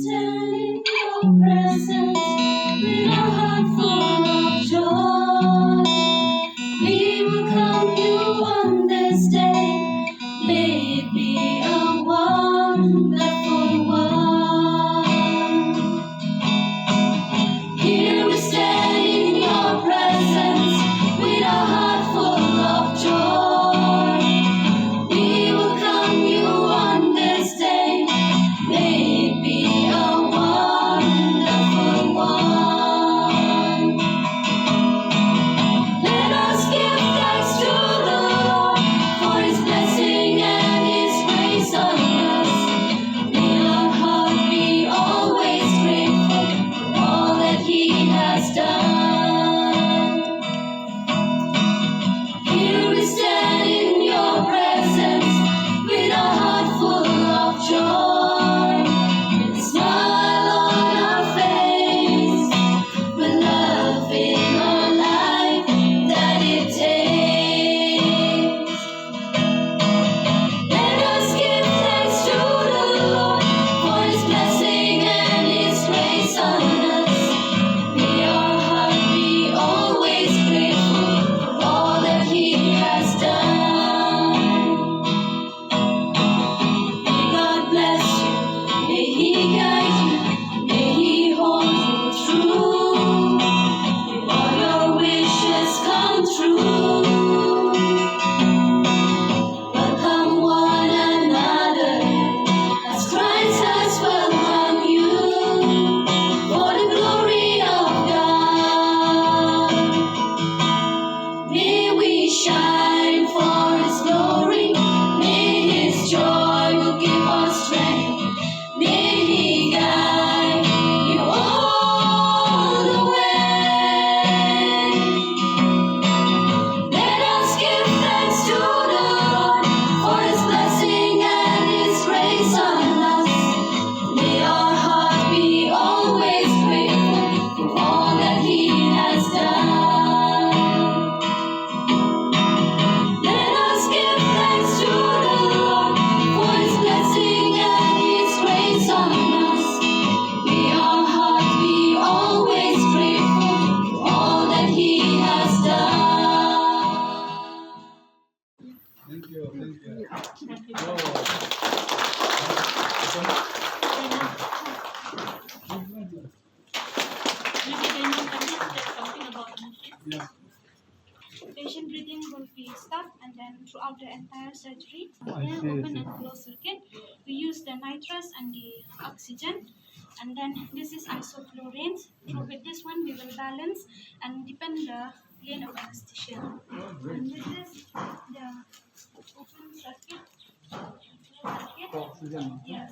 stand in your presence with a heart full of joy. We welcome you on this day. May it be a wonderful one. Here we stand in your presence with a heart full of joy. We welcome you on this day. May it be a wonderful one. Let us give thanks to the Lord for His blessing and His grace on us. May our heart be always grateful for all that He has done. Here we stand in your presence with a heart full of joy, with a smile on our face, with love in our life that it takes. Let us give thanks to the Lord for His blessing and His grace on us. May our heart be always grateful for all that He has done. May God bless you, may He guide you, may He hold you true, may all your wishes come true. Welcome one another as Christ has welcomed you for the glory of God. May we shine for His glory. May His joy will give us strength. May He guide you all the way. Let us give thanks to the Lord for His blessing and His grace on us. May our heart be always grateful for all that He has done. Let us give thanks to the Lord for His blessing and His grace on us. May our heart be always grateful for all that He has done. Thank you. Yeah. Patient breathing will be stopped, and then throughout the entire surgery, I see, open I and close circuit, we use the nitrous and the oxygen, and then this is isoflurane. Through with this one, we will balance and deepen the plane of anesthesia. And this is the open circuit, closed circuit. Oxygen. Yes.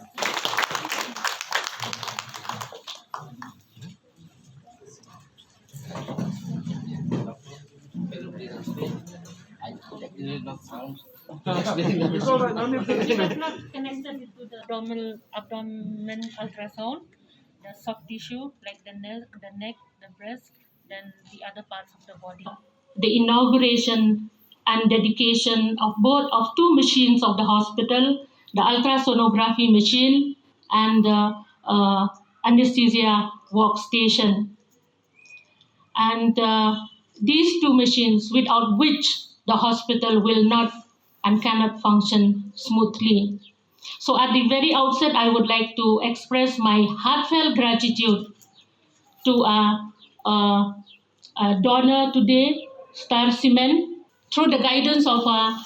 It's all right, no need to We explain. have not connected it to the abdomen ultrasound, the soft tissue like the neck, the breast, then the other parts of the body. The inauguration and dedication of both of two machines of the hospital, the ultrasonography machine and the anesthesia workstation. And these two machines, without which the hospital will not and cannot function smoothly. So at the very outset, I would like to express my heartfelt gratitude to a donor today, Star Cement, through the guidance of our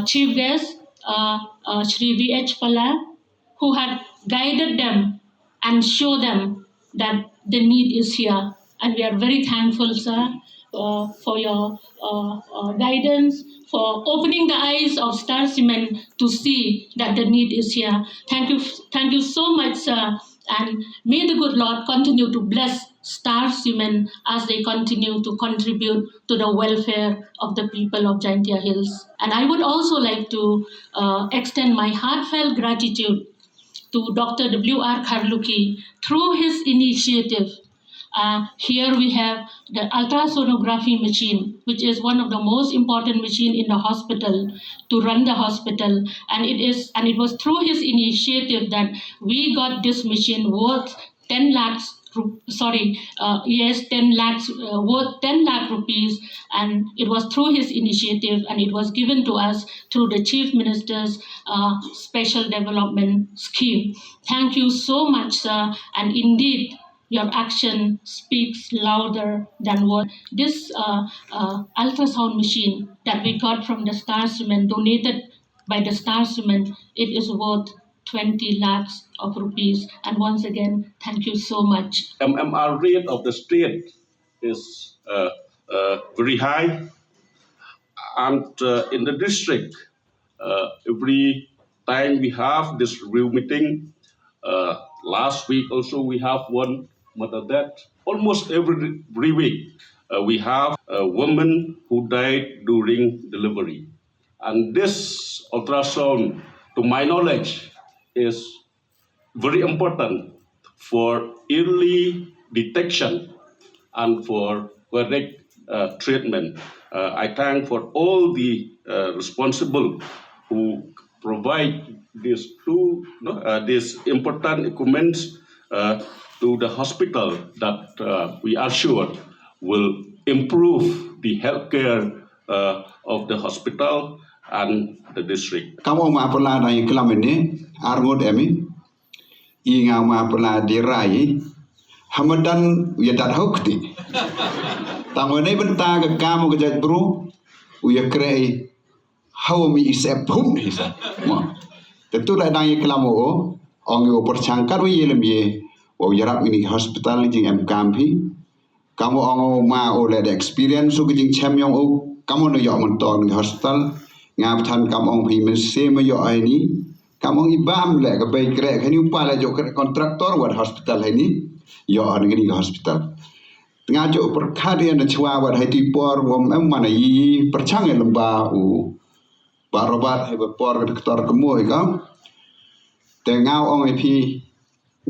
chief guest, Shri V.H. Pala, who had guided them and show them that the need is here. And we are very thankful, sir, for your guidance, for opening the eyes of Star Cement to see that the need is here. Thank you so much, sir. And may the good Lord continue to bless Star Cement as they continue to contribute to the welfare of the people of Jaintia Hills. And I would also like to extend my heartfelt gratitude to Dr. W.R. Kharluki through his initiative Here we have the ultrasonography machine, which is one of the most important machine in the hospital to run the hospital. And it was through his initiative that we got this machine worth 10 lakhs. 10 lakhs worth 10 lakh rupees, and it was through his initiative, and it was given to us through the Chief Minister's special development scheme. Thank you so much, sir, and indeed your action speaks louder than words. This ultrasound machine that we got from the Star Cement, donated by the Star Cement, it is worth 20 lakhs of rupees. And once again, thank you so much. MMR rate of the state is very high, and in the district, every time we have this review meeting, last week also we have one mother death. Almost every week we have a woman who died during delivery, and this ultrasound, to my knowledge, is very important for early detection and for correct treatment. I thank for all the responsible who provide these important equipment to the hospital that we are sure will improve the healthcare of the hospital and the district. Kamu maapola na iklam ini arngod emi inga maapola dirai hamadan yadat hokti tangone benta ke kamu ke jat bro uya krei how mi isep hum hisa mo tentu dah nang iklam o ong yo percangkar wi yelem ye o yarap ini hospital jing em kampi kamu ong ma o le experience so jing chamyong o kamu no yo monton hospital ngap than kam ong phi men se ma yo ai ni kam ong ibam le ka bai krek ni upa le jo kontraktor wat hospital hai ni yo an ni hospital nga jo perkhadian na chwa wat hai ti por wom em mana yi perchang e lamba u barobat hai por doktor kemo ai ka te ngao ong ai phi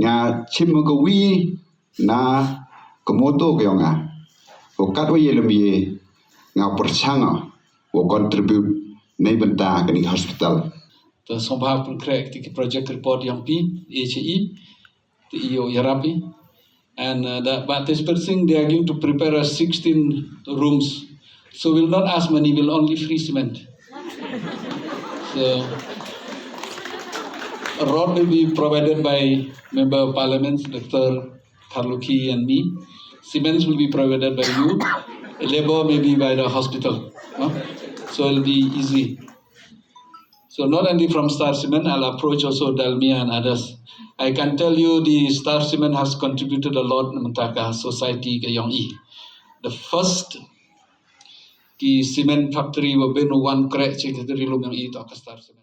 nga chim ko wi na komoto ke nga o kat wi le mi nga perchang o contribute nei benta ke hospital. The Sombha Punkrek, the project report yang P, HE, the EO Yarapi. And but this person, they are going to prepare us 16 rooms. So we'll not ask money, we'll only free cement. So a road will be provided by Member of Parliament, Dr. Tarluki and me. Cements will be provided by you. Labor may be by the hospital. So it'll be easy. So not only from Star Cement, I'll approach also Dalmia and others. I can tell you the Star Cement has contributed a lot in Mantaka society ke Yong I. The first cement factory will be no one crack secretary Yong I to Star Cement.